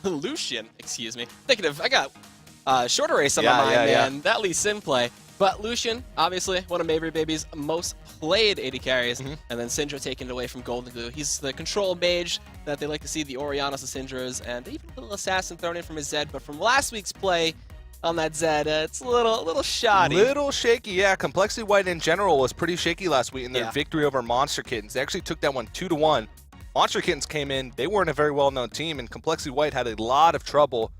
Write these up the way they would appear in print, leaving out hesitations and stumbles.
Lucian, excuse me. Thinking of, I got shorter race on my mind, man. That Lee Sin play. But Lucian, obviously, one of Mayberry Baby's most played AD carries, and then Syndra taken it away from Golden Glue. He's the control mage that they like to see, the Orianas of Syndra's, and even a little assassin thrown in from his Zed. But from last week's play on that Zed, it's a little shoddy. Little shaky, yeah. CompLexity White in general was pretty shaky last week in their victory over Monster Kittens. They actually took that one 2-1. Monster Kittens came in. They weren't a very well-known team, and CompLexity White had a lot of trouble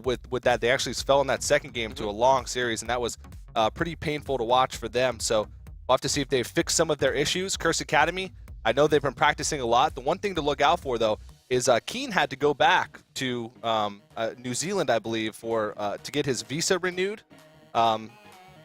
with that. They actually fell in that second game to a long series, and that was pretty painful to watch for them. So we'll have to see if they fix some of their issues. Curse Academy, I know they've been practicing a lot. The one thing to look out for, though, is Keen had to go back to New Zealand, I believe, to get his visa renewed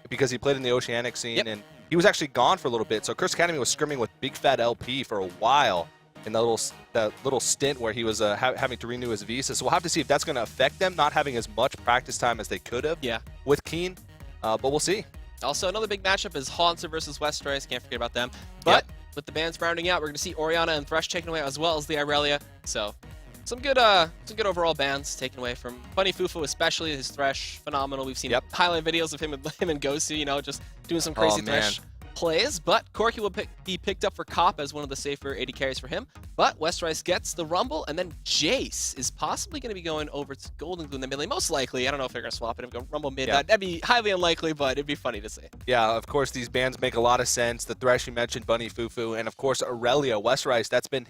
because he played in the Oceanic scene, and he was actually gone for a little bit. So Curse Academy was scrimming with Big Fat LP for a while in that little stint where he was having to renew his visa. So we'll have to see if that's going to affect them, not having as much practice time as they could have with Keen. But we'll see. Also, another big matchup is Haunter versus Westerice. Can't forget about them. But with the bans rounding out, we're going to see Oriana and Thresh taken away as well as the Irelia. So some good overall bans taken away from Bunny Fufu, especially his Thresh. Phenomenal. We've seen highlight videos of him and Gosu, just doing some crazy Thresh plays. But Corki will be picked up for Cop as one of the safer AD carries for him. But Westerice gets the Rumble, and then Jace is possibly going to be going over to Golden Glue in the mid lane. Most likely. I don't know if they're going to swap it and go Rumble mid. That'd be highly unlikely, but it'd be funny to see. Yeah, of course, these bans make a lot of sense. The Thresh you mentioned, Bunny Fufu, and of course, Aurelia. Westerice, that's been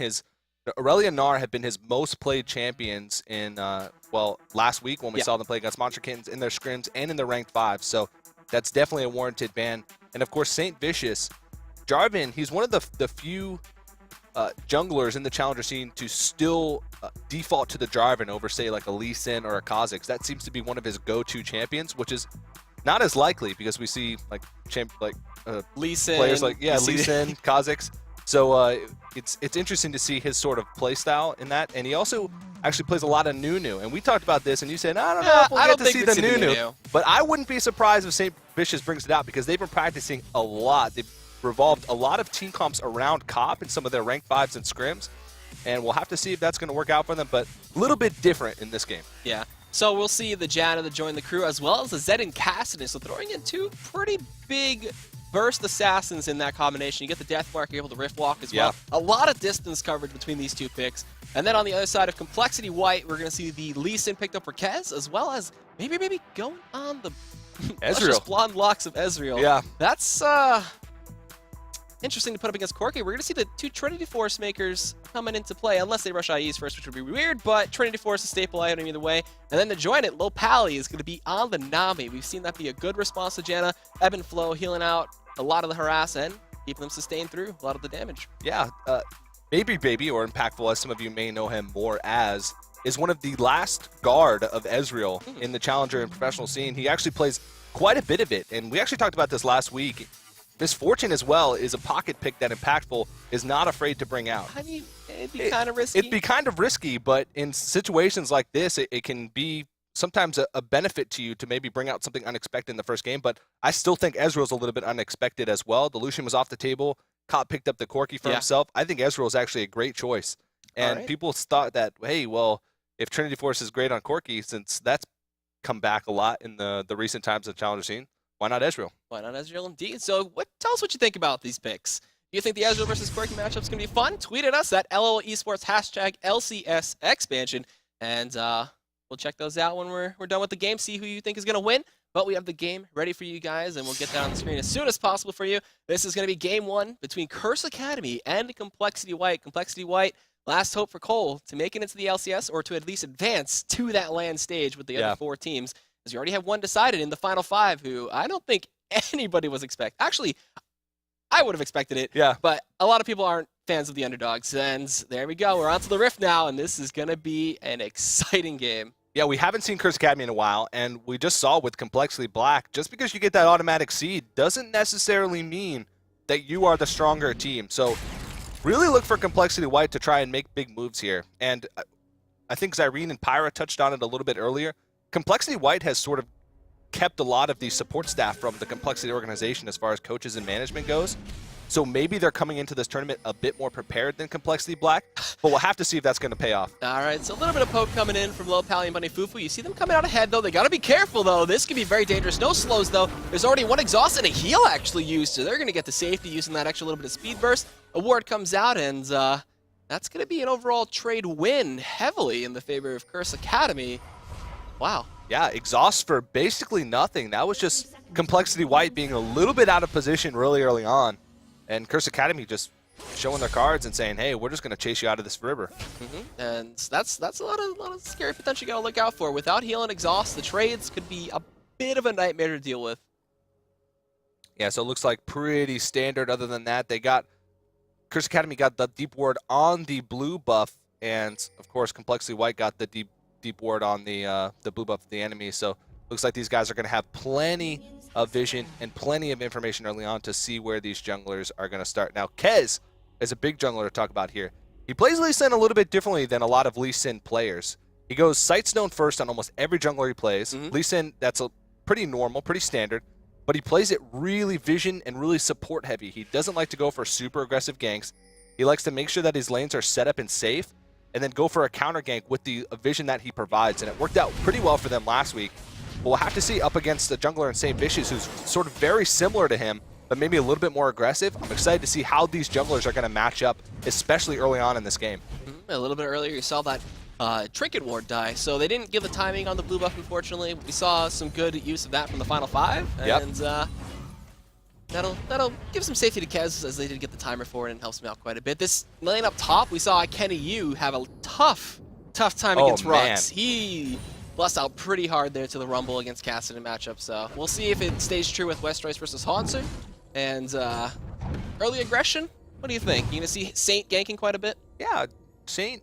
Aurelia and Gnar have been his most played champions in, last week when we saw them play against Monster Kittens in their scrims and in their ranked 5. So that's definitely a warranted ban. And of course, Saint Vicious, Jarvan, he's one of the few junglers in the challenger scene to still default to the Jarvan over, say, like a Lee Sin or a Kha'Zix. That seems to be one of his go-to champions, which is not as likely because we see Lee Sin, players like Lee Sin, Kha'Zix. So it's interesting to see his sort of play style in that. And he also actually plays a lot of Nunu. And we talked about this, and you said, I don't know if we'll get to see the Nunu. But I wouldn't be surprised if St. Vicious brings it out because they've been practicing a lot. They've revolved a lot of team comps around Cop in some of their rank 5s and scrims. And we'll have to see if that's going to work out for them. But a little bit different in this game. Yeah. So we'll see the Janna that join the crew as well as the Zed and Cassidy. So throwing in two pretty big burst assassins in that combination. You get the Death Mark, you're able to Rift Walk as well. A lot of distance coverage between these two picks. And then on the other side of CompLexity White, we're going to see the Lee Sin picked up for Kez, as well as maybe going on the Ezreal. Blonde locks of Ezreal. Yeah. That's interesting to put up against Corki. We're going to see the two Trinity Force makers coming into play, unless they rush IEs first, which would be weird, but Trinity Force is a staple item either way. And then to join it, Low Pally is going to be on the Nami. We've seen that be a good response to Janna. Ebb and Flow healing out a lot of the harass and keeping them sustained through a lot of the damage. Yeah, Maybe Baby, or Impactful, as some of you may know him more as, is one of the last guard of Ezreal in the challenger and professional scene. He actually plays quite a bit of it, and we actually talked about this last week. Misfortune as well is a pocket pick that Impactful is not afraid to bring out. I mean, it'd be kind of risky. It'd be kind of risky, but in situations like this, it can be sometimes a benefit to you to maybe bring out something unexpected in the first game, but I still think Ezreal's a little bit unexpected as well. The Lucian was off the table. Cop picked up the Corki for himself. I think Ezreal is actually a great choice. And people thought that, hey, well, if Trinity Force is great on Corki, since that's come back a lot in the recent times of the challenger scene, why not Ezreal? Why not Ezreal indeed? So tell us what you think about these picks. Do you think the Ezreal versus Corki matchup is going to be fun? Tweet at us at LOL Esports #LCS expansion. And we'll check those out when we're done with the game, see who you think is going to win. But we have the game ready for you guys, and we'll get that on the screen as soon as possible for you. This is going to be game 1 between Curse Academy and CompLexity White. CompLexity White, last hope for Cole to make it into the LCS or to at least advance to that LAN stage with the other 4 teams, as you already have one decided in the final 5, who I don't think anybody was expecting. Actually, I would have expected it, but a lot of people aren't fans of the underdogs. And there we go. We're on to the Rift now, and this is going to be an exciting game. Yeah, we haven't seen Curse Academy in a while, and we just saw with CompLexity Black, just because you get that automatic seed doesn't necessarily mean that you are the stronger team. So really look for CompLexity White to try and make big moves here. And I think Zyrene and Pyra touched on it a little bit earlier. CompLexity White has sort of kept a lot of the support staff from the CompLexity organization as far as coaches and management goes. So maybe they're coming into this tournament a bit more prepared than CompLexity Black, but we'll have to see if that's going to pay off. All right, so a little bit of poke coming in from Low Pally and Bunny Fufu. You see them coming out ahead, though. They got to be careful, though. This could be very dangerous. No slows, though. There's already one exhaust and a heal actually used, so they're going to get the safety using that extra little bit of speed burst. A ward comes out, and that's going to be an overall trade win heavily in the favor of Curse Academy. Wow. Yeah, exhaust for basically nothing. That was just CompLexity White being a little bit out of position really early on. And Curse Academy just showing their cards and saying, hey, we're just going to chase you out of this river. And that's a lot of scary potential you got to look out for. Without heal and exhaust, the trades could be a bit of a nightmare to deal with. Yeah, so it looks like pretty standard. Other than that, Curse Academy got the deep ward on the blue buff. And, of course, CompLexity White got the deep ward on the blue buff of the enemy. So looks like these guys are going to have plenty of vision and plenty of information early on to see where these junglers are going to start. Now, Kez is a big jungler to talk about here. He plays Lee Sin a little bit differently than a lot of Lee Sin players. He goes Sightstone first on almost every jungler he plays. Lee Sin, that's a pretty normal, pretty standard, but he plays it really vision and really support heavy. He doesn't like to go for super aggressive ganks. He likes to make sure that his lanes are set up and safe, and then go for a counter gank with the vision that he provides. And it worked out pretty well for them last week. But we'll have to see up against the jungler in St. Vicious, who's sort of very similar to him, but maybe a little bit more aggressive. I'm excited to see how these junglers are going to match up, especially early on in this game. A little bit earlier, you saw that Trinket Ward die, so they didn't give the timing on the blue buff, unfortunately. We saw some good use of that from the final 5, and that'll give some safety to Kez, as they did get the timer for it, and helps him out quite a bit. This lane up top, we saw Kenny Yu have a tough time against Rux. He blessed out pretty hard there to the Rumble against Cassidy matchup, so we'll see if it stays true with West Royce versus Hansu. And early aggression, what do you think? You gonna see Saint ganking quite a bit? Yeah, Saint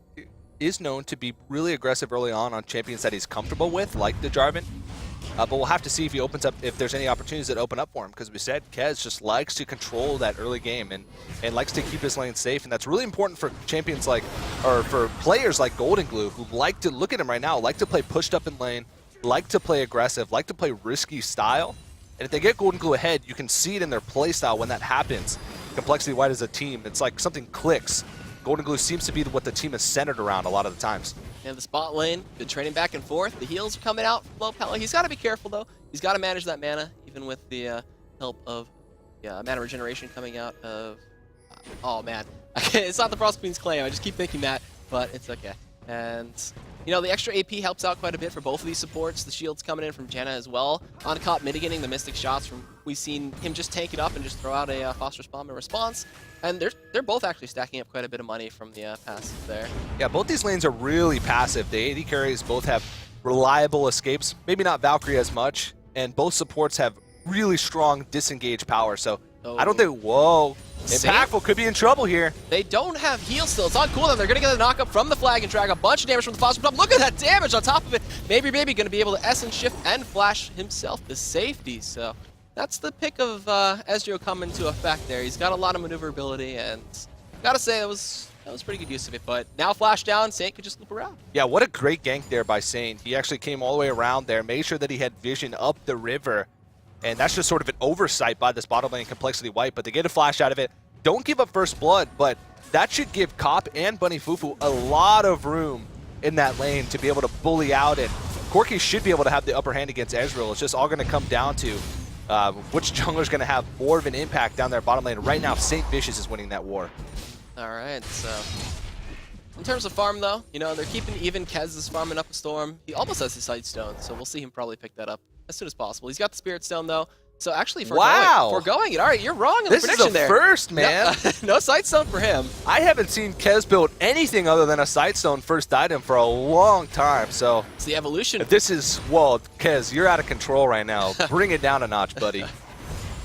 is known to be really aggressive early on champions that he's comfortable with, like the Jarvan. But we'll have to see if he opens up, if there's any opportunities that open up for him, because we said Kez just likes to control that early game and likes to keep his lane safe, and that's really important for champions like, or for players like Golden Glue, who like to, look at him right now, like to play pushed up in lane, like to play aggressive, like to play risky style. And if they get Golden Glue ahead, you can see it in their play style when that happens. CompLexity White as a team, it's like something clicks. Golden Glue seems to be what the team is centered around a lot of the times. And the spot lane, been trading back and forth. The heals are coming out from Low Pally. He's got to be careful, though. He's got to manage that mana, even with the help of mana regeneration coming out of... oh, man. It's not the Frost Queen's claim. I just keep thinking that, but it's okay. And, you know, the extra AP helps out quite a bit for both of these supports. The shield's coming in from Jenna as well. On Cop mitigating the Mystic shots from... We've seen him just tank it up and just throw out a Phosphorus Bomb in response. And they're both actually stacking up quite a bit of money from the passive there. Yeah, both these lanes are really passive. The AD carries both have reliable escapes, maybe not Valkyrie as much, and both supports have really strong disengage power. So I don't think, whoa, Impactful could be in trouble here. They don't have heal still. It's on cooldown. They're going to get a knock-up from the Flag and drag a bunch of damage from the Phosphorus Bomb. Look at that damage on top of it. Maybe Baby going to be able to Essence Shift and flash himself to safety. So that's the pick of Ezreal coming to effect there. He's got a lot of maneuverability, and gotta say that was pretty good use of it. But now flash down, Saint could just loop around. Yeah, what a great gank there by Saint. He actually came all the way around there, made sure that he had vision up the river. And that's just sort of an oversight by this bottom lane CompLexity White, but they get a flash out of it. Don't give up first blood, but that should give Cop and Bunny Fufu a lot of room in that lane to be able to bully out, and Corki should be able to have the upper hand against Ezreal. It's just all going to come down to which jungler is going to have more of an impact down their bottom lane. Right now, St. Vicious is winning that war. All right, so in terms of farm, though, you know, they're keeping even. Kez is farming up a Storm. He almost has his Sight Stone, so we'll see him probably pick that up as soon as possible. He's got the Spirit Stone, though, so actually foregoing it. All right, you're wrong in the prediction there. This is the first, man. No Sight Stone for him. I haven't seen Kez build anything other than a Sight Stone first item for a long time, so it's the evolution. This is, well, Kez, you're out of control right now. Bring it down a notch, buddy. All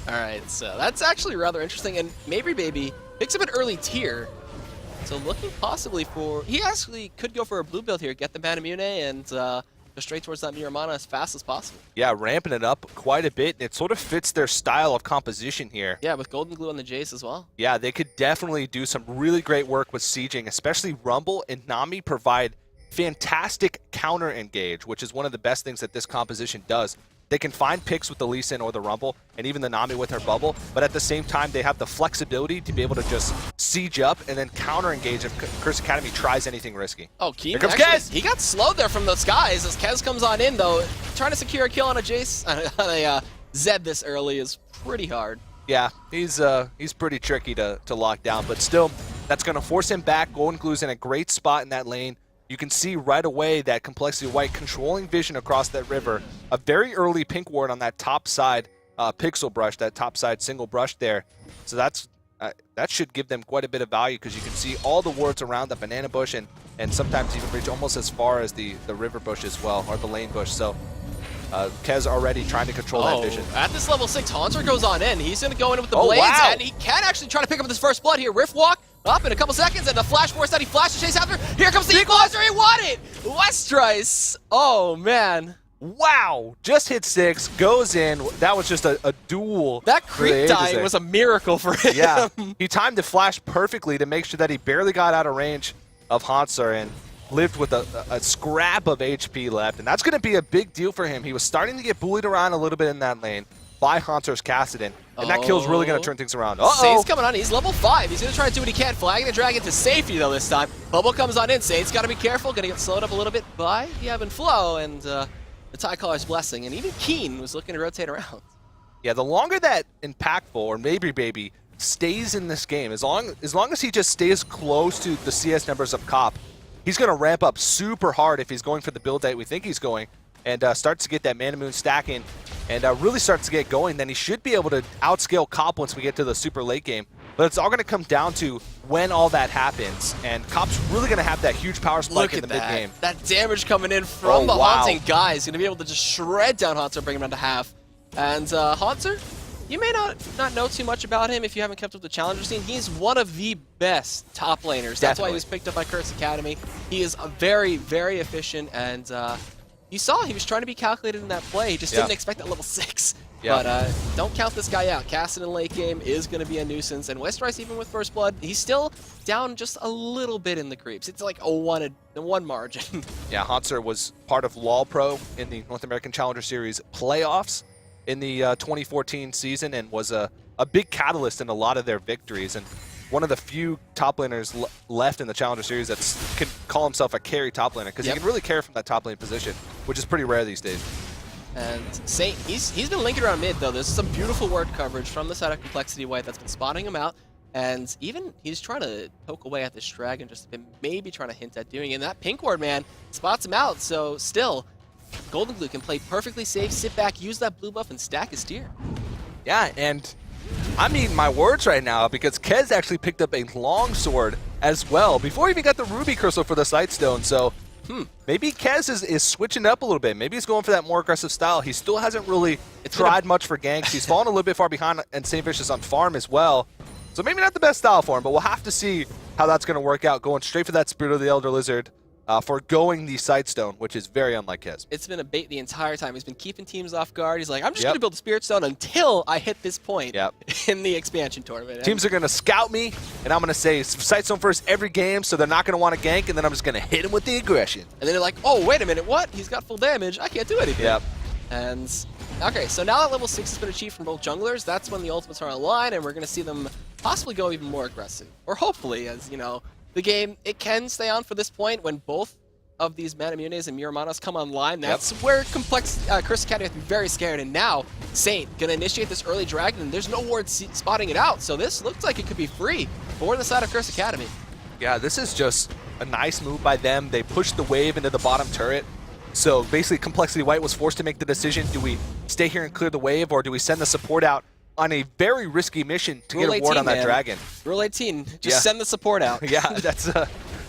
right, so that's actually rather interesting, and Maybe Baby picks up an early tier. So looking possibly for... He actually could go for a blue build here, get the Manamune, and go straight towards that Mirror Mana as fast as possible. Yeah, ramping it up quite a bit. It sort of fits their style of composition here. Yeah, with Golden Glue on the Jace as well. Yeah, they could definitely do some really great work with sieging, especially Rumble and Nami provide fantastic counter engage, which is one of the best things that this composition does. They can find picks with the Lee Sin or the Rumble, and even the Nami with her bubble, but at the same time, they have the flexibility to be able to just siege up and then counter-engage if Curse Academy tries anything risky. Oh, Keen, here comes actually, Kez! He got slowed there from the skies as Kez comes on in, though. Trying to secure a kill on a Jace, on a Zed this early is pretty hard. Yeah, he's pretty tricky to lock down, but still, that's going to force him back. Golden Glue's in a great spot in that lane. You can see right away that Complexity White controlling vision across that river. A very early pink ward on that top side pixel brush, that top side single brush there. So that should give them quite a bit of value because you can see all the wards around the banana bush and sometimes even reach almost as far as the river bush as well, or the lane bush. So Kez already trying to control that vision. At this level 6, Haunter goes on in. He's going to go in with the Oh, blades, wow. and he can actually try to pick up this first blood here. Rift Walk up in a couple seconds, and the flash force that he flashes chase after. Here comes the equalizer. He won it! Westrice. Oh, man. Wow! Just hit 6, goes in. That was just a duel. That creep dying was a miracle for him. Yeah, he timed the flash perfectly to make sure that he barely got out of range of Hansar and lived with a scrap of HP left. And that's going to be a big deal for him. He was starting to get bullied around a little bit in that lane by Hansar's Kassadin. And that kill's really going to turn things around. Saint's coming on. He's level 5. He's going to try to do what he can. Flagging the dragon to safety, though, this time. Bubble comes on in. Saint's got to be careful. Going to get slowed up a little bit by the ebb and flow. And the Tie Caller's blessing. And even Keen was looking to rotate around. Yeah, the longer that Impactful or Maybe Baby stays in this game, as long as he just stays close to the CS numbers of Cop, he's going to ramp up super hard if he's going for the build that we think he's going, and starts to get that Mana Moon stacking, and really starts to get going. Then he should be able to outscale Cop once we get to the super late game. But it's all going to come down to when all that happens, and Cop's really going to have that huge power spike in the mid game. That damage coming in from the Haunting guy is going to be able to just shred down Haunter, bring him down to half. And Haunter, you may not know too much about him if you haven't kept up with the Challenger scene. He's one of the best top laners. That's why he was picked up by Curse Academy. He is very, very efficient, and you saw he was trying to be calculated in that play. He just didn't expect that level 6. Yeah. But don't count this guy out. Kassadin late game is going to be a nuisance, and Westrice, even with First Blood, he's still down just a little bit in the creeps. It's like a one margin. Yeah, Hansar was part of LoL Pro in the North American Challenger Series playoffs in the 2014 season, and was a big catalyst in a lot of their victories, and one of the few top laners left in the Challenger Series that can call himself a carry top laner, because he can really carry from that top lane position, which is pretty rare these days. And Saint, he's been linking around mid, though. There's some beautiful word coverage from the side of Complexity White that's been spotting him out, and even he's trying to poke away at this dragon, just maybe trying to hint at doing it. And that pink ward, man, spots him out, so still, Golden Glue can play perfectly safe, sit back, use that blue buff, and stack his tier. Yeah, and I'm eating my words right now because Kez actually picked up a long sword as well before he even got the Ruby Crystal for the Sightstone. So maybe Kez is switching up a little bit. Maybe he's going for that more aggressive style. He still hasn't really tried much for ganks. He's fallen a little bit far behind, and St. Vicious on farm as well. So maybe not the best style for him, but we'll have to see how that's going to work out, going straight for that Spirit of the Elder Lizard. Forgoing the Sightstone, which is very unlike his. It's been a bait the entire time. He's been keeping teams off guard. He's like, I'm just going to build a Spirit Stone until I hit this point in the expansion tournament. Teams are going to scout me, and I'm going to say Sightstone first every game, so they're not going to want to gank, and then I'm just going to hit him with the aggression. And then they're like, oh, wait a minute, what? He's got full damage. I can't do anything. Yep. And, okay, so now that level 6 has been achieved from both junglers, that's when the ultimates are online, and we're going to see them possibly go even more aggressive. Or hopefully, as, you know, the game, it can stay on for this point when both of these Manamunes and Muramanos come online. That's where Curse Academy has to be very scared. And now Saint gonna initiate this early dragon, and there's no ward spotting it out. So this looks like it could be free for the side of Curse Academy. Yeah, this is just a nice move by them. They pushed the wave into the bottom turret. So basically Complexity White was forced to make the decision, do we stay here and clear the wave, or do we send the support out on a very risky mission to get a ward on that dragon? Rule 18, just send the support out. Yeah,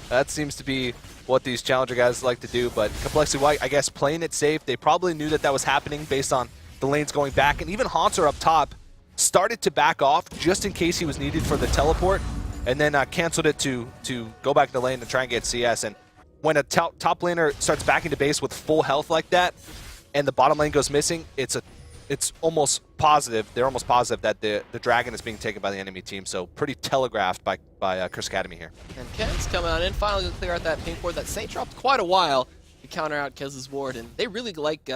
that seems to be what these Challenger guys like to do, but Complexity White, I guess, playing it safe. They probably knew that was happening based on the lanes going back, and even Haunter up top started to back off just in case he was needed for the teleport, and then canceled it to go back to the lane and try and get CS. And when a top laner starts backing to base with full health like that, and the bottom lane goes missing, it's almost positive. They're almost positive that the dragon is being taken by the enemy team. So pretty telegraphed by Curse Academy here. And Ken's coming on in, finally to clear out that pink board that Saint dropped quite a while. to counter out Kez's ward, and they really like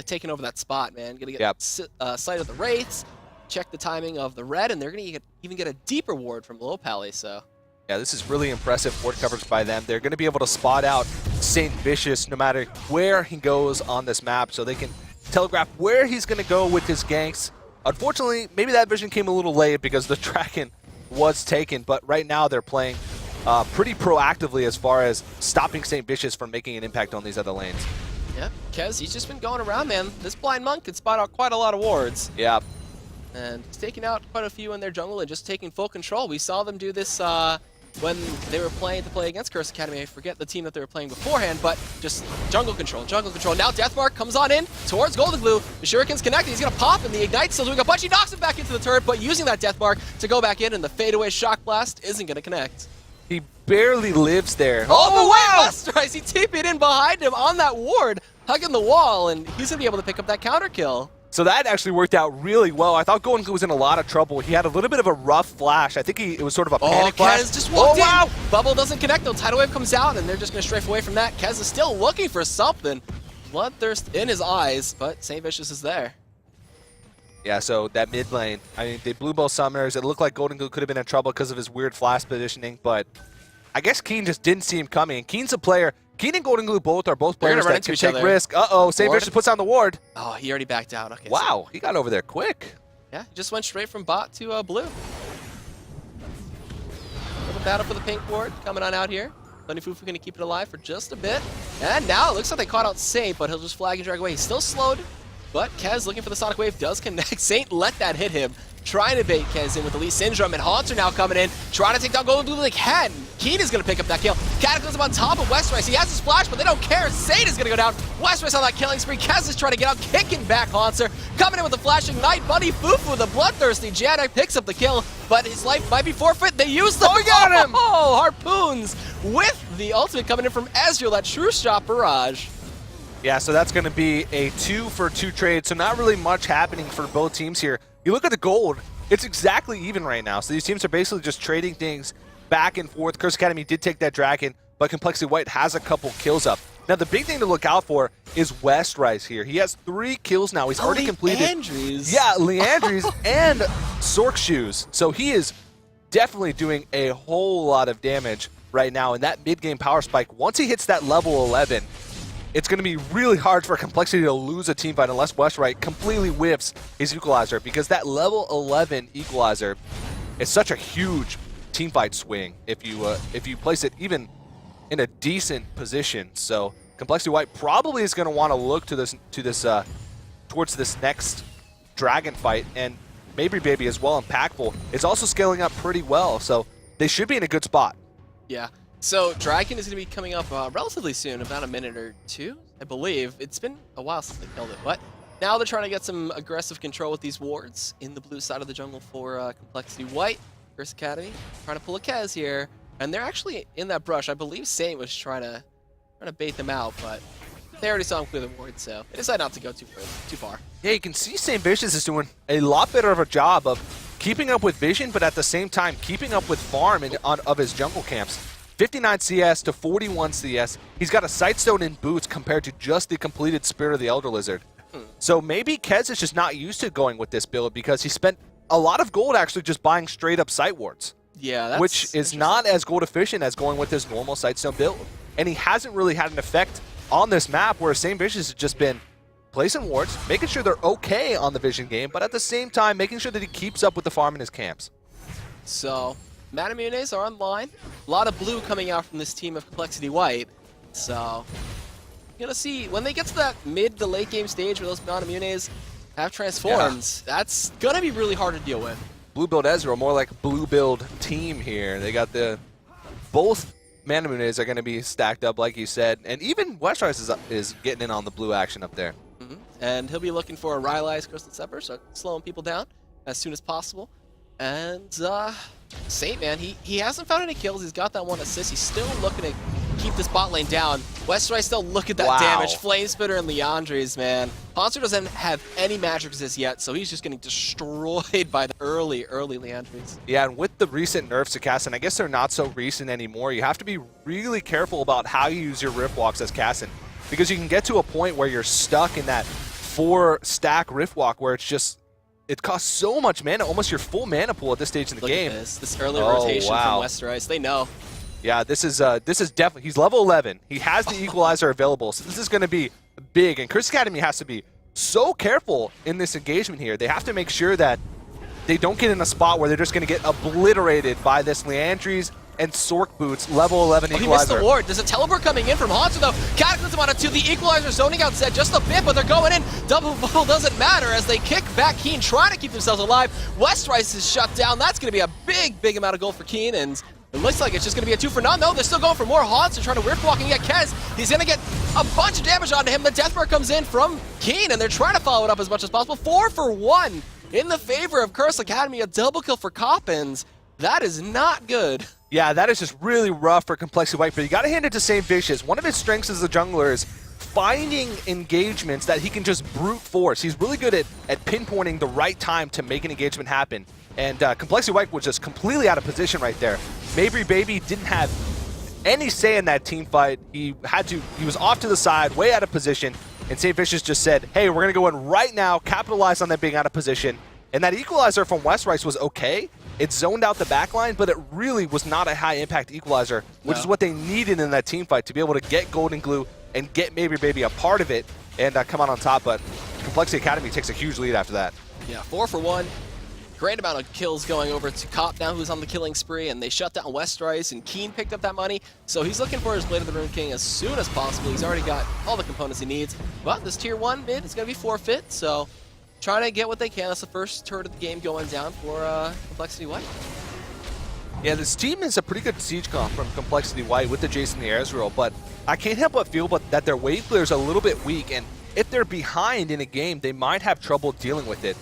taking over that spot, man. Gonna get sight of the Wraiths, check the timing of the red, and they're gonna even get a deeper ward from Low Pally, so. Yeah, this is really impressive ward coverage by them. They're going to be able to spot out St. Vicious no matter where he goes on this map, so they can telegraph where he's going to go with his ganks. Unfortunately, maybe that vision came a little late because the Dragon was taken, but right now they're playing pretty proactively as far as stopping St. Vicious from making an impact on these other lanes. Yeah, Kez, he's just been going around, man. This Blind Monk can spot out quite a lot of wards. Yeah. And he's taking out quite a few in their jungle and just taking full control. We saw them do this when they were playing to play against Curse Academy. I forget the team that they were playing beforehand, but just jungle control, jungle control. Now Deathmark comes on in towards Golden Glue. The Shuriken's connected. He's going to pop, and the Ignite's still doing a bunch. He knocks him back into the turret, but using that Deathmark to go back in, and the fadeaway Shock Blast isn't going to connect. He barely lives there. Oh, but wow! Westerize, he TP'd in behind him on that ward, hugging the wall, and he's going to be able to pick up that counter kill. So that actually worked out really well. I thought Golden Glue was in a lot of trouble. He had a little bit of a rough flash. I think it was sort of a panic flash. Kez just walked in. Bubble doesn't connect though. Tidal Wave comes out, and they're just going to strafe away from that. Kez is still looking for something. Bloodthirst in his eyes, but St. Vicious is there. Yeah, so that mid lane, I mean, they blew both summoners. It looked like Golden Glue could have been in trouble because of his weird flash positioning, but I guess Keen just didn't see him coming. And Keen's a player. Keen and Golden Glue are both players that can take risk. Uh-oh, St. Vicious puts down the ward. Oh, he already backed out. Okay. Wow, he got over there quick. Yeah, he just went straight from bot to blue. Little battle for the pink ward coming on out here. Funnyfufu gonna keep it alive for just a bit. And now it looks like they caught out Saint, but he'll just flag and drag away. He's still slowed, but Kez looking for the Sonic Wave does connect. Saint let that hit him. Trying to bait Kez in with Elite Syndrome, and Haunter now coming in, trying to take down Golden Glue like Hen. Keen is going to pick up that kill. Cataclysm on top of Westerize. He has his splash, but they don't care. Saint is going to go down. Westerize on that killing spree. Kez is trying to get out, kicking back Haunter. Coming in with the flashing Night Bunny Fufu, the bloodthirsty Janek picks up the kill, but his life might be forfeit. They use the got him! Oh, harpoons with the ultimate coming in from Ezreal, that true shot barrage. Yeah, so that's going to be a 2-for-2 trade, so not really much happening for both teams here. You look at the gold, it's exactly even right now. So these teams are basically just trading things back and forth. Curse Academy did take that Dragon, but CompLexity White has a couple kills up. Now, the big thing to look out for is Westerize here. He has 3 kills now. He's already completed. Leandries. Yeah, Leandries and Sork Shoes. So he is definitely doing a whole lot of damage right now. And that mid-game power spike, once he hits that level 11, it's going to be really hard for CompLexity to lose a team fight unless Westerize completely whiffs his equalizer, because that level 11 equalizer is such a huge team fight swing if you place it even in a decent position. So CompLexity White probably is going to want to look to towards this next Dragon fight, and Mabry Baby as well, impactful, is also scaling up pretty well. So they should be in a good spot. Yeah. So Dragon is going to be coming up relatively soon, about a minute or two, I believe. It's been a while since they killed it, but now they're trying to get some aggressive control with these wards in the blue side of the jungle for CompLexity White. Curse Academy trying to pull a Kez here, and they're actually in that brush. I believe Saint was trying to bait them out, but they already saw him clear the ward, so they decided not to go too far. Yeah, you can see St. Vicious is doing a lot better of a job of keeping up with vision, but at the same time keeping up with farm of his jungle camps. 59 CS to 41 CS. He's got a Sightstone in boots compared to just the completed Spirit of the Elder Lizard. So maybe Kez is just not used to going with this build because he spent a lot of gold actually just buying straight up sight wards. Yeah, that's which is not as gold efficient as going with his normal Sightstone build. And he hasn't really had an effect on this map, where St. Vicious has just been placing wards, making sure they're okay on the vision game, but at the same time making sure that he keeps up with the farm in his camps. So Manamunes are online. A lot of blue coming out from this team of CompLexity White. So you're gonna see when they get to that mid to late game stage where those Manamunes have transforms, that's gonna be really hard to deal with. Blue build Ezreal, more like blue build team here. They got both Manamunes are going to be stacked up, like you said, and even Westerize is getting in on the blue action up there. And he'll be looking for a Rylai's Crystal Scepter, so slowing people down as soon as possible. And Saint, man, he hasn't found any kills. He's got that one assist. He's still looking to keep this bot lane down. Westerize still look at that damage. Flame Spitter and Leandries, man. Poncer doesn't have any magic resist yet, so he's just getting destroyed by the early Leandries. Yeah, and with the recent nerfs to Cassin, I guess they're not so recent anymore. You have to be really careful about how you use your Rift Walks as Cassin. because you can get to a point where you're stuck in that 4-stack Rift Walk where it's just, it costs so much mana, almost your full mana pool at this stage in the game. Look at this early rotation from Westeros. They know. Yeah, this is definitely, he's level 11. He has the equalizer available, so this is going to be big. And Curse Academy has to be so careful in this engagement here. They have to make sure that they don't get in a spot where they're just going to get obliterated by this Leandries and Sork Boots level 11 equalizer. He missed the ward. There's a teleport coming in from Haunter though. Cataclysm on it too. The equalizer zoning out set just a bit, but they're going in. Double bubble doesn't matter as they kick back Keen, trying to keep themselves alive. Westrice is shut down. That's going to be a big amount of gold for Keen, and it looks like it's just going to be a 2 for none. No, they're still going for more haunts. They're trying to rift walk and get Kez. He's going to get a bunch of damage onto him. The Deathmark comes in from Keen, and they're trying to follow it up as much as possible. 4 for 1 in the favor of Curse Academy. A double kill for Coppins. That is not good. Yeah, that is just really rough for Complexity White, but you got to hand it to St. Vicious. One of his strengths as a jungler is finding engagements that he can just brute force. He's really good at pinpointing the right time to make an engagement happen. And Complexity White was just completely out of position right there. Mabry Baby didn't have any say in that team fight. He was off to the side, way out of position, and St. Vicious just said, hey, we're going to go in right now, capitalize on them being out of position. And that equalizer from Westrice was okay. It zoned out the backline, but it really was not a high-impact equalizer, which is what they needed in that team fight to be able to get Golden Glue and get Mabry Baby a part of it and come out on top. But Complexity Academy takes a huge lead after that. Yeah, 4 for 1. Great amount of kills going over to Cop now, who's on the killing spree, and they shut down Westrice, and Keen picked up that money. So he's looking for his Blade of the Rune King as soon as possible. He's already got all the components he needs. But this tier 1 mid is going to be forfeit, so trying to get what they can. That's the first turret of the game going down for Complexity White. Yeah, this team is a pretty good siege comp from Complexity White with the Jason the Ezreal, but I can't help but feel that their wave clear is a little bit weak, and if they're behind in a game, they might have trouble dealing with it.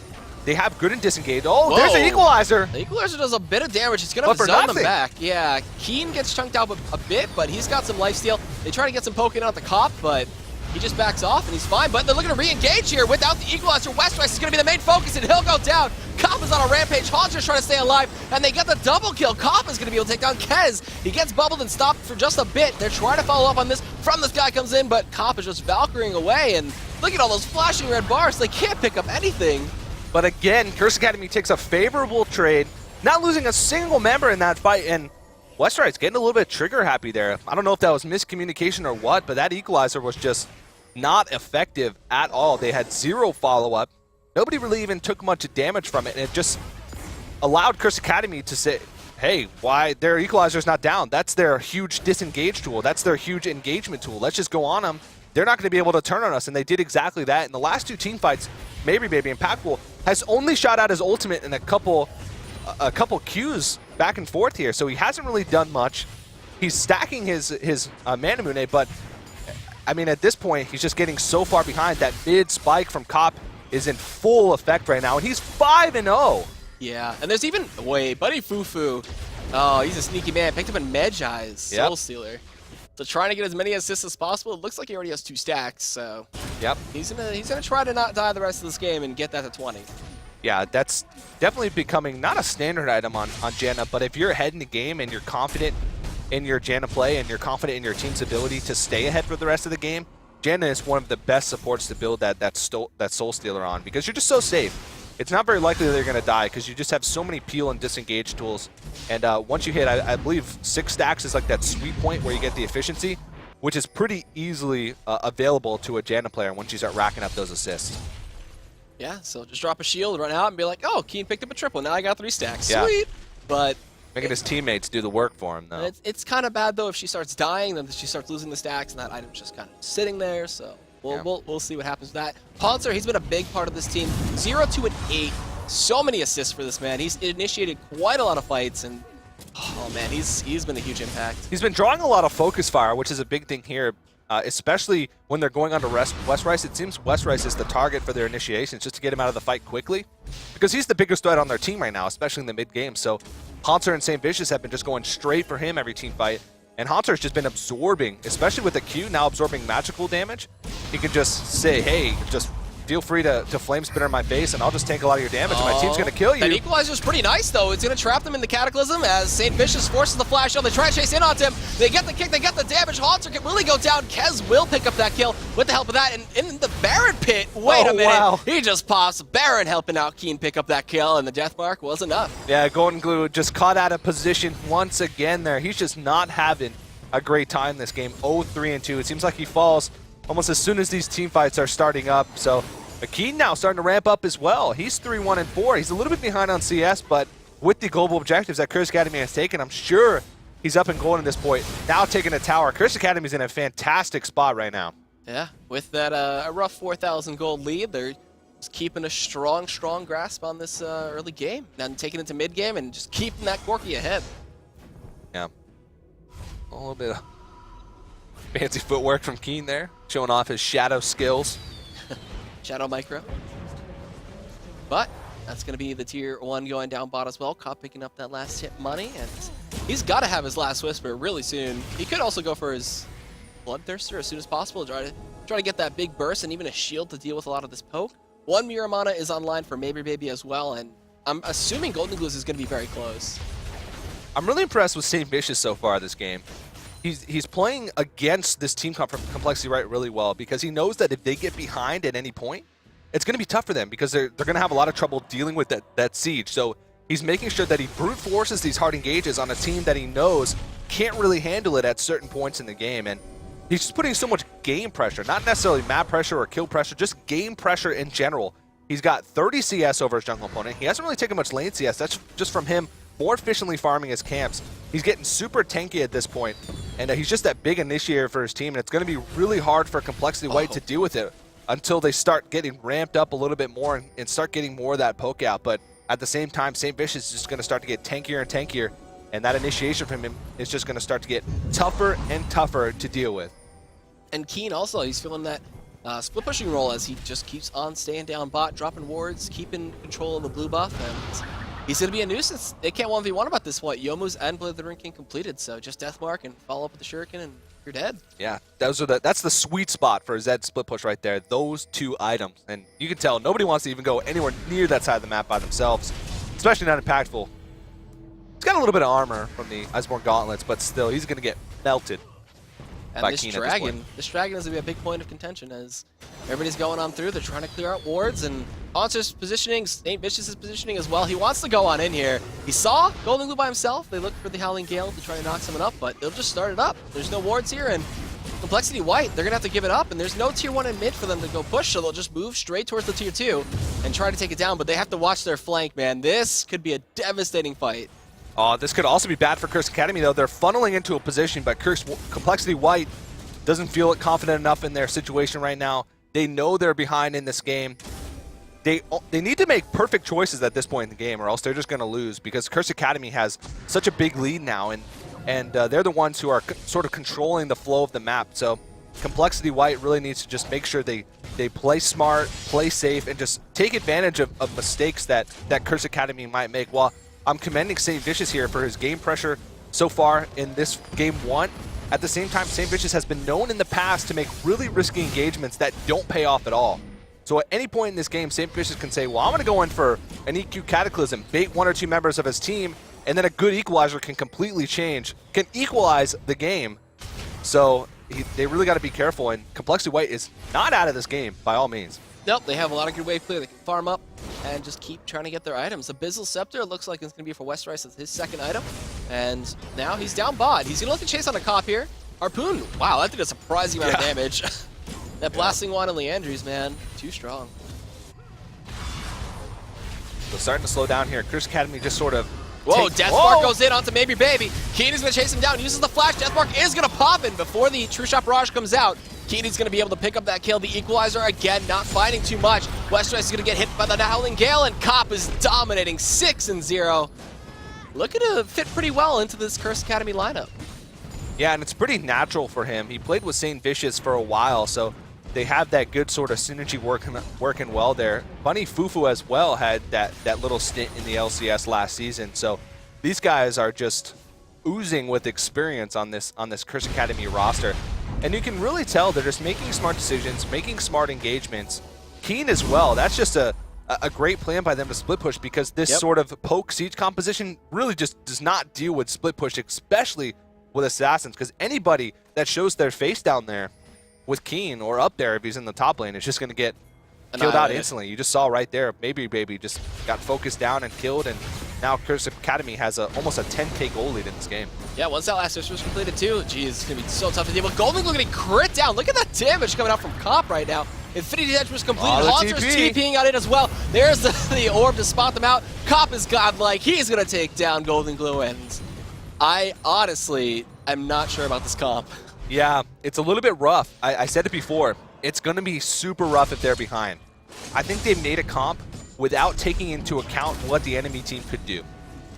They have good and disengaged. Oh, whoa, there's the equalizer. The equalizer does a bit of damage. It's going to zone them back. Yeah, Keen gets chunked out a bit, but he's got some lifesteal. They try to get some poking out the Cop, but he just backs off and he's fine. But they're looking to re-engage here without the equalizer. Westrice is going to be the main focus, and he'll go down. Cop is on a rampage. Haunter's trying to stay alive, and they get the double kill. Cop is going to be able to take down Kez. He gets bubbled and stopped for just a bit. They're trying to follow up on this. From this guy comes in, but Cop is just Valkyrying away, and look at all those flashing red bars. They can't pick up anything. But again, Curse Academy takes a favorable trade, not losing a single member in that fight, and Westrice getting a little bit trigger happy there. I don't know if that was miscommunication or what, but that equalizer was just not effective at all. They had 0 follow-up. Nobody really even took much damage from it, and it just allowed Curse Academy to say, hey, why their equalizer's not down? That's their huge disengage tool. That's their huge engagement tool. Let's just go on them. They're not going to be able to turn on us, and they did exactly that. In the last 2 team fights, Mabry Baby and Packpool has only shot out his ultimate in a couple Qs back and forth here, so he hasn't really done much. He's stacking his Manamune, but I mean, at this point, he's just getting so far behind. That mid spike from Cop is in full effect right now, and he's 5-0. Yeah, and there's even, wait, Buddy Fufu. Oh, he's a sneaky man. Picked up in Medjai's Soul Stealer. So trying to get as many assists as possible. It looks like he already has 2 stacks, so he's gonna try to not die the rest of this game and get that to 20. Yeah, that's definitely becoming not a standard item on Janna, but if you're ahead in the game and you're confident in your Janna play and you're confident in your team's ability to stay ahead for the rest of the game, Janna is one of the best supports to build that Soul Stealer on, because you're just so safe. It's not very likely that they're going to die because you just have so many peel and disengage tools. And once you hit, I believe 6 stacks is like that sweet point where you get the efficiency, which is pretty easily available to a Janna player once you start racking up those assists. Yeah, so just drop a shield, run out, and be like, oh, Keen picked up a triple. Now I got 3 stacks. Yeah. Sweet. But making his teammates do the work for him, though. It's kind of bad, though, if she starts dying, then she starts losing the stacks, and that item's just kind of sitting there, so we'll see what happens with that. Poncer, he's been a big part of this team. 0, 2, and 8. So many assists for this man. He's initiated quite a lot of fights, and oh man, he's been a huge impact. He's been drawing a lot of focus fire, which is a big thing here, especially when they're going on to Westrice. It seems Westrice is the target for their initiations, just to get him out of the fight quickly, because he's the biggest threat on their team right now, especially in the mid game. So Haunter and St. Vicious have been just going straight for him every team fight, and Haunter's just been absorbing, especially with the Q now absorbing magical damage. He can just say, hey, just feel free to flame spitter in my face, and I'll just tank a lot of your damage, and my team's going to kill you. That equalizer's pretty nice, though. It's going to trap them in the Cataclysm as St. Vicious forces the flash on. They try to chase in onto him. They get the kick, they get the damage. Haunter can really go down. Kez will pick up that kill with the help of that. And in the Baron pit, wait a minute. Wow. He just pops. Baron helping out Keen pick up that kill, and the death mark was enough. Yeah, Golden Glue just caught out of position once again there. He's just not having a great time this game. 0-3-2. It seems like he falls almost as soon as these team fights are starting up. So Keen now starting to ramp up as well. He's 3-1-4. He's a little bit behind on CS, but with the global objectives that Curse Academy has taken, I'm sure he's up and going at this point. Now taking a tower. Curse Academy's in a fantastic spot right now. Yeah, with that a rough 4,000 gold lead, they're just keeping a strong grasp on this early game. Then taking it to mid game and just keeping that Corki ahead. Yeah. A little bit of fancy footwork from Keen there, showing off his shadow skills. Shadow micro. But that's going to be the tier 1 going down bot as well. Cop picking up that last hit money, and he's got to have his last whisper really soon. He could also go for his Bloodthirster as soon as possible. Try to get that big burst and even a shield to deal with a lot of this poke. 1 Miramana is online for Maybe Baby as well, and I'm assuming Golden Glue is going to be very close. I'm really impressed with St. Vicious so far this game. He's playing against this team complexity really well, because he knows that if they get behind at any point, it's going to be tough for them because they're going to have a lot of trouble dealing with that siege. So he's making sure that he brute forces these hard engages on a team that he knows can't really handle it at certain points in the game. And he's just putting so much game pressure, not necessarily map pressure or kill pressure, just game pressure in general. He's got 30 CS over his jungle opponent. He hasn't really taken much lane CS. That's just from him more efficiently farming his camps. He's getting super tanky at this point, and he's just that big initiator for his team, and it's going to be really hard for Complexity White to deal with it until they start getting ramped up a little bit more and start getting more of that poke out. But at the same time, St. Vicious is just going to start to get tankier and tankier, and that initiation from him is just going to start to get tougher and tougher to deal with. And Keen also, he's feeling that split pushing role as he just keeps on staying down bot, dropping wards, keeping control of the blue buff, and he's going to be a nuisance. They can't 1v1 about this point. Youmu's and Blade of the Ring King completed, so just Deathmark and follow up with the Shuriken and you're dead. Yeah, that's the sweet spot for Zed split push right there, those 2 items. And you can tell nobody wants to even go anywhere near that side of the map by themselves, especially not impactful. He's got a little bit of armor from the Iceborne Gauntlets, but still, he's going to get melted. And this dragon is going to be a big point of contention as everybody's going on through. They're trying to clear out wards, and Haunter's positioning, St. Vicious' positioning as well. He wants to go on in here. He saw Golden Glue by himself. They look for the Howling Gale to try to knock someone up, but they'll just start it up. There's no wards here, and Complexity White, they're going to have to give it up, and there's no tier 1 in mid for them to go push, so they'll just move straight towards the tier 2 and try to take it down, but they have to watch their flank, man. This could be a devastating fight. Oh, this could also be bad for Curse Academy, though. They're funneling into a position, but Complexity White doesn't feel confident enough in their situation right now. They know they're behind in this game. They need to make perfect choices at this point in the game, or else they're just going to lose, because Curse Academy has such a big lead now, and they're the ones who are sort of controlling the flow of the map. So Complexity White really needs to just make sure they play smart, play safe, and just take advantage of mistakes that Curse Academy might make. While I'm commending St. Vicious here for his game pressure so far in this game 1, at the same time, St. Vicious has been known in the past to make really risky engagements that don't pay off at all. So at any point in this game, St. Vicious can say, well, I'm going to go in for an EQ Cataclysm, bait 1 or 2 members of his team, and then a good equalizer can completely change, can equalize the game. So they really got to be careful, and Complexity White is not out of this game by all means. Nope, they have a lot of good wave clear. They can farm up and just keep trying to get their items. Abyssal Scepter looks like it's going to be for Westerice as his 2nd item. And now he's down bot. He's going to look to chase on a cop here. Harpoon, wow, that did a surprising amount of damage. That Blasting Wand and Leandries, man, too strong. So starting to slow down here. Curse Academy just sort of... Whoa, Deathmark goes in onto Maybe Baby. Keen is going to chase him down, uses the flash. Deathmark is going to pop in before the True Shot Barrage comes out. Keeney's going to be able to pick up that kill. The Equalizer, again, not fighting too much. Westerice is going to get hit by the Howling Gale, and Cop is dominating 6-0. Looking to fit pretty well into this Curse Academy lineup. Yeah, and it's pretty natural for him. He played with St. Vicious for a while, so they have that good sort of synergy working well there. Bunny Fufu as well had that little stint in the LCS last season, so these guys are just oozing with experience on this Curse Academy roster. And you can really tell they're just making smart decisions, making smart engagements, Keen as well. That's just a great plan by them to split push, because this sort of poke siege composition really just does not deal with split push, especially with assassins, because anybody that shows their face down there with Keen or up there if he's in the top lane is just going to get killed out instantly. You just saw right there, Maybe Baby just got focused down and killed, and now Curse Academy has almost a 10k goal lead in this game. Yeah, once that last was completed too, geez, it's going to be so tough to deal with. Golden Glue getting crit down. Look at that damage coming out from Comp right now. Infinity Edge was completed. Haunter's TPing on it as well. There's the orb to spot them out. Comp is godlike. He's going to take down Golden Glue, and I honestly am not sure about this Comp. Yeah, it's a little bit rough. I said it before. It's going to be super rough if they're behind. I think they made a comp without taking into account what the enemy team could do.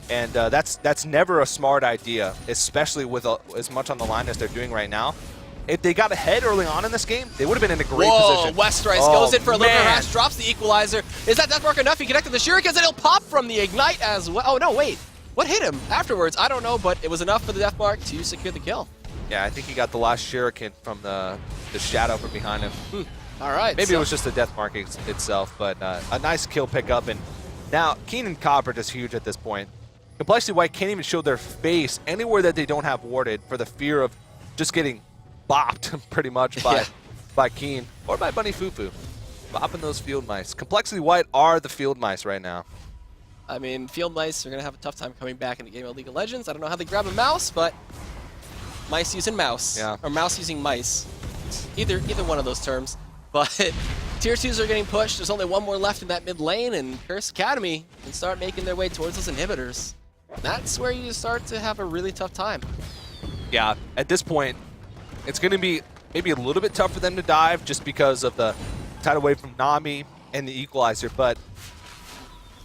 And that's never a smart idea, especially with as much on the line as they're doing right now. If they got ahead early on in this game, they would have been in a great position. Westerice goes in for a little bit of hash, drops the equalizer. Is that Deathmark enough? He connected the shurikens, and he'll pop from the Ignite as well. Oh, no, wait. What hit him afterwards? I don't know, but it was enough for the Deathmark to secure the kill. Yeah, I think he got the last shuriken from the shadow from behind him. All right. Maybe it was just the Deathmark itself, but a nice kill pickup. And now, Keen and Cop are just huge at this point. CompLexity White can't even show their face anywhere that they don't have warded for the fear of just getting bopped pretty much by Keen or by Bunny Fufu. Bopping those field mice. CompLexity White are the field mice right now. I mean, field mice are going to have a tough time coming back in the game of League of Legends. I don't know how they grab a mouse, but mice using mouse. Yeah. Or mouse using mice. Either one of those terms. But tier 2s are getting pushed. There's only one more left in that mid lane, and Curse Academy can start making their way towards those inhibitors. That's where you start to have a really tough time. Yeah, at this point, it's going to be maybe a little bit tough for them to dive just because of the tidal wave from Nami and the equalizer, but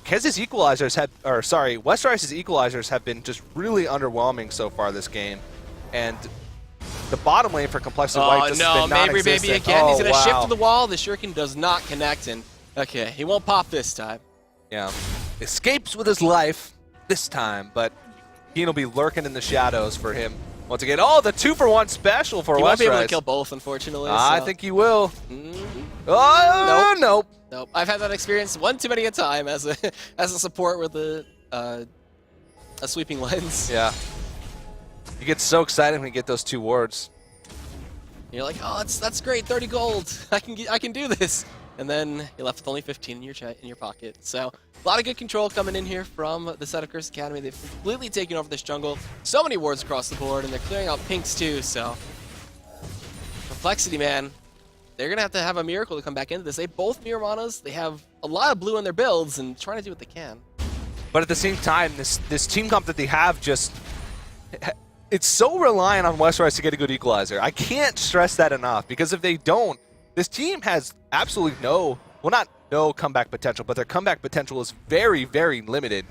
Kez's equalizers Westerice's equalizers have been just really underwhelming so far this game, and the bottom lane for CompLexity White just has been non-existent. Baby again. He's going to shift to the wow. wall. The shuriken does not connect, and okay, he won't pop this time. Yeah, escapes with his life this time, but Keen will be lurking in the shadows for him. Once again, the 2-for-1 special for Westerice. He won't be able to kill both, unfortunately. I so. think he will. Mm-hmm. Oh, nope. Nope. I've had that experience one too many a time as a support with a sweeping lens. Yeah. You get so excited when you get those 2 wards. You're like, oh, that's great, 30 gold. I can do this. And then you're left with only 15 in your pocket. So a lot of good control coming in here from the set of Curse Academy. They've completely taken over this jungle. So many wards across the board, and they're clearing out pinks too. So CompLexity, man, they're gonna have to have a miracle to come back into this. They both mirror manas. They have a lot of blue in their builds and trying to do what they can. But at the same time, this team comp that they have just, it's so reliant on Westerice to get a good equalizer. I can't stress that enough, because if they don't, this team has absolutely not no comeback potential, but their comeback potential is very, very limited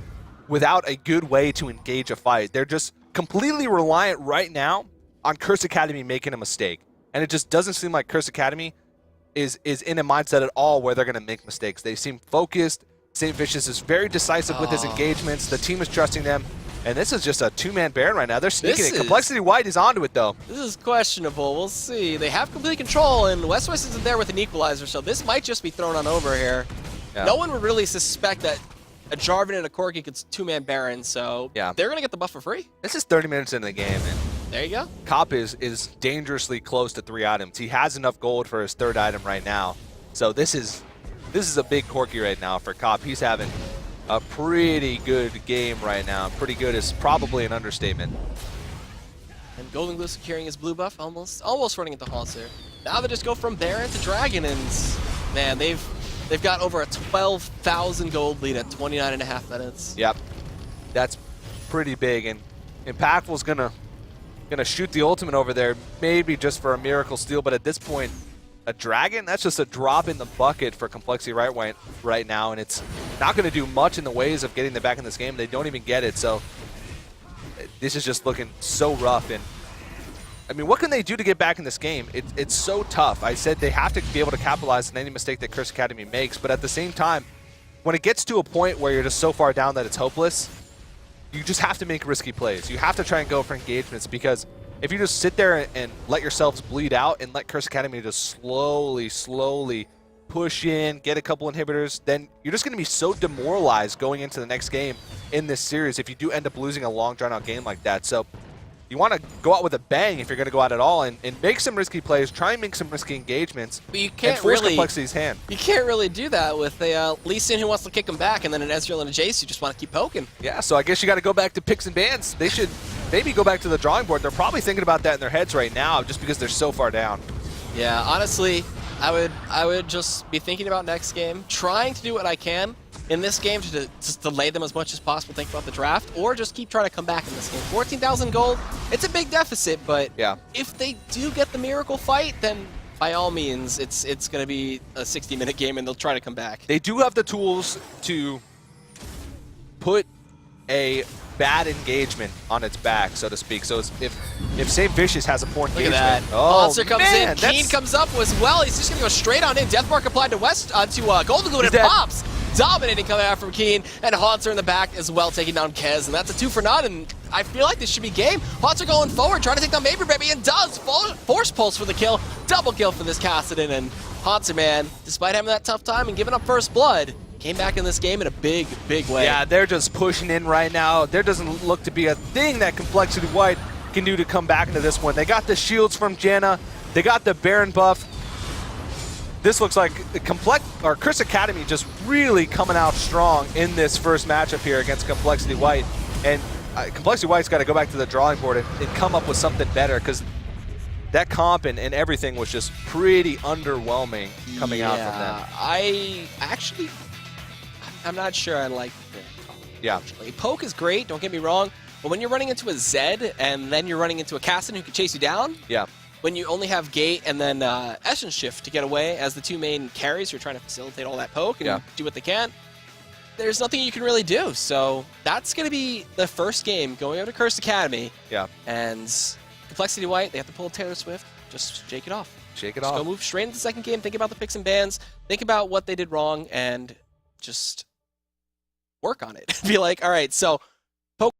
without a good way to engage a fight. They're just completely reliant right now on Curse Academy making a mistake. And it just doesn't seem like Curse Academy is in a mindset at all where they're going to make mistakes. They seem focused. St. Vicious is very decisive with his engagements. The team is trusting them. And this is just a 2-man Baron right now. They're sneaking it. CompLexity White is onto it, though. This is questionable. We'll see. They have complete control, and Westerice isn't there with an equalizer, so this might just be thrown on over here. Yeah. No one would really suspect that a Jarvan and a Corki could 2-man Baron, so they're going to get the buff for free. This is 30 minutes into the game, and there you go. Cop is dangerously close to 3 items. He has enough gold for his 3rd item right now. So this is a big Corki right now for Cop. He's having a pretty good game right now. Pretty good is probably an understatement. And Golden Glue securing his blue buff, almost running into Haunter. Now they just go from Baron to Dragon, and man, they've got over a 12,000 gold lead at 29.5 minutes. Yep, that's pretty big. And Impactful's gonna shoot the ultimate over there, maybe just for a miracle steal. But at this point, a Dragon, that's just a drop in the bucket for CompLexity right now, and it's not going to do much in the ways of getting them back in this game. They don't even get it, so this is just looking so rough. And I mean, what can they do to get back in this game? It's so tough. I said they have to be able to capitalize on any mistake that Curse Academy makes, but at the same time, when it gets to a point where you're just so far down that it's hopeless, you just have to make risky plays. You have to try and go for engagements, because if you just sit there and let yourselves bleed out and let Curse Academy just slowly push in, get a couple inhibitors, then you're just going to be so demoralized going into the next game in this series if you do end up losing a long, drawn-out game like that. So you want to go out with a bang if you're going to go out at all and make some risky plays, try and make some risky engagements, but you can't and force really, CompLexity's hand. You can't really do that with a Lee Sin who wants to kick him back, and then an Ezreal and a Jace who just want to keep poking. Yeah, so I guess you got to go back to picks and bans. They should maybe go back to the drawing board. They're probably thinking about that in their heads right now just because they're so far down. Yeah, honestly, I would just be thinking about next game, trying to do what I can in this game to just delay them as much as possible, think about the draft, or just keep trying to come back in this game. 14,000 gold, it's a big deficit, but yeah, if they do get the miracle fight, then by all means, it's going to be a 60-minute game and they'll try to come back. They do have the tools to put a bad engagement on its back, so to speak. So if St. Vicious has a poor engagement, look at that. oh, Monster comes man, in, Keen comes up as well. He's just gonna go straight on in. Deathmark applied to Golden Gloom, and it dead. pops. Dominating coming out from Keen, and Haunter in the back as well, taking down Kez, and that's a 2 for none, and I feel like this should be game. Haunter going forward, trying to take down Maybe Baby, and does force pulse for the kill. Double kill for this Kassadin, and Haunter, man, despite having that tough time and giving up first blood, came back in this game in a big, big way. Yeah, they're just pushing in right now. There doesn't look to be a thing that Complexity White can do to come back into this one. They got the shields from Janna. They got the Baron buff. This looks like Chris Academy just really coming out strong in this first matchup here against Complexity White. And Complexity White's got to go back to the drawing board and come up with something better, because that comp and everything was just pretty underwhelming coming out from them. I'm not sure I like the comp. Yeah. Poke is great, don't get me wrong, but when you're running into a Zed and then you're running into a Kassadin who can chase you down, yeah, when you only have Gate and then Essence Shift to get away as the two main carries who are trying to facilitate all that poke and do what they can, there's nothing you can really do. So that's going to be the first game going over to Cursed Academy. Yeah. And Complexity White, they have to pull Taylor Swift, just shake it off. Shake it just off. Go move straight into the second game, think about the picks and bans, think about what they did wrong, and just work on it. Be like, all right, so